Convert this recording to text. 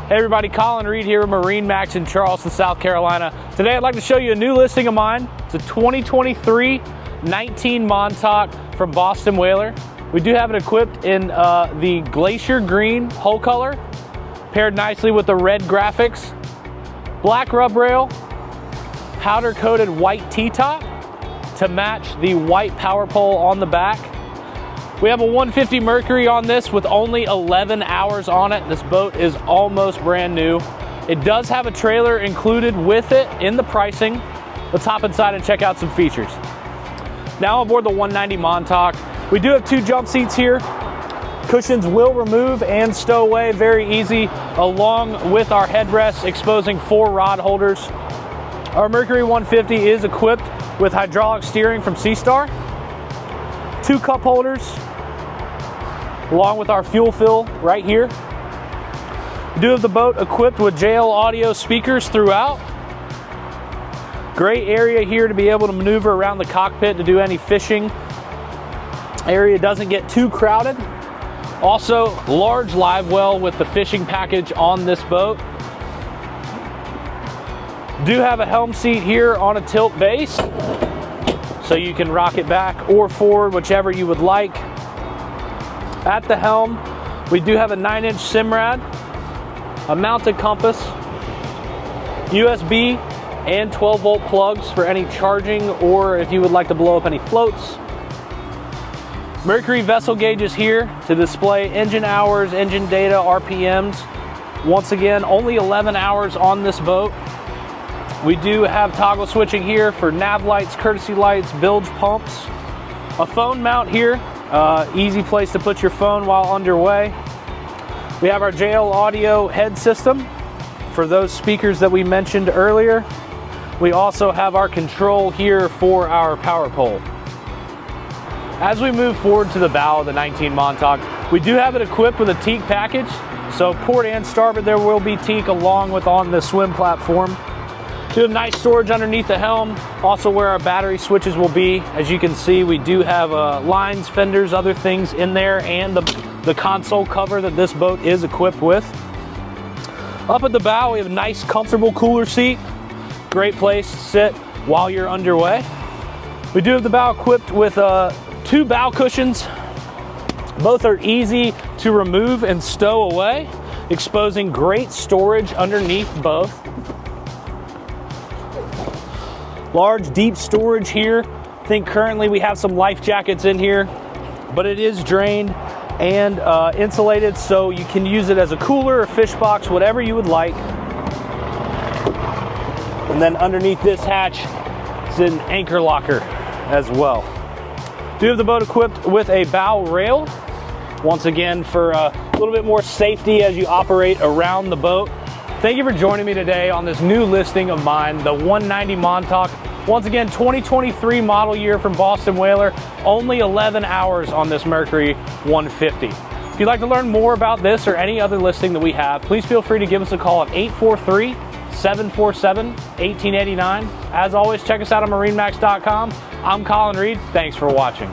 Hey everybody, Collin Reed here with MarineMax in Charleston, South Carolina. Today I'd like to show you a new listing of mine. It's a 2023 19 Montauk from Boston Whaler. We do have it equipped in the Glacier green hull color, paired nicely with the red graphics, black rub rail, powder coated white T-top to match the white power pole on the back. We have a 150 Mercury on this with only 11 hours on it. This boat is almost brand new. It does have a trailer included with it in the pricing. Let's hop inside and check out some features. Now aboard the 190 Montauk, we do have two jump seats here. Cushions will remove and stow away very easy, along with our headrests exposing 4 rod holders. Our Mercury 150 is equipped with hydraulic steering from SeaStar, 2 cup holders, along with our fuel fill right here. We do have the boat equipped with JL audio speakers throughout. Great area here to be able to maneuver around the cockpit to do any fishing. Area doesn't get too crowded. Also, large live well with the fishing package on this boat. Do have a helm seat here on a tilt base, so you can rock it back or forward, whichever you would like. At the helm, we do have a 9-inch Simrad, a mounted compass, USB and 12-volt plugs for any charging or if you would like to blow up any floats. Mercury vessel gauges here to display engine hours, engine data, RPMs. Once again, only 11 hours on this boat. We do have toggle switching here for nav lights, courtesy lights, bilge pumps. A phone mount here, easy place to put your phone while underway. We have our JL audio head system for those speakers that we mentioned earlier. We also have our control here for our power pole. As we move forward to the bow of the 19 Montauk, we do have it equipped with a Teak package. So port and starboard there will be Teak along with on the swim platform. We have nice storage underneath the helm, also where our battery switches will be. As you can see, we do have lines, fenders, other things in there, and the console cover that this boat is equipped with. Up at the bow, we have a nice, comfortable cooler seat. Great place to sit while you're underway. We do have the bow equipped with 2 bow cushions. Both are easy to remove and stow away, exposing great storage underneath both. Large, deep storage here. I think currently we have some life jackets in here, but it is drained and insulated, so you can use it as a cooler or fish box, whatever you would like. And then underneath this hatch is an anchor locker as well. Do have the boat equipped with a bow rail, once again for a little bit more safety as you operate around the boat. Thank you for joining me today on this new listing of mine, the 190 Montauk. Once again, 2023 model year from Boston Whaler, only 11 hours on this Mercury 150. If you'd like to learn more about this or any other listing that we have, please feel free to give us a call at 843-747-1889. As always, check us out on MarineMax.com. I'm Collin Reed. Thanks for watching.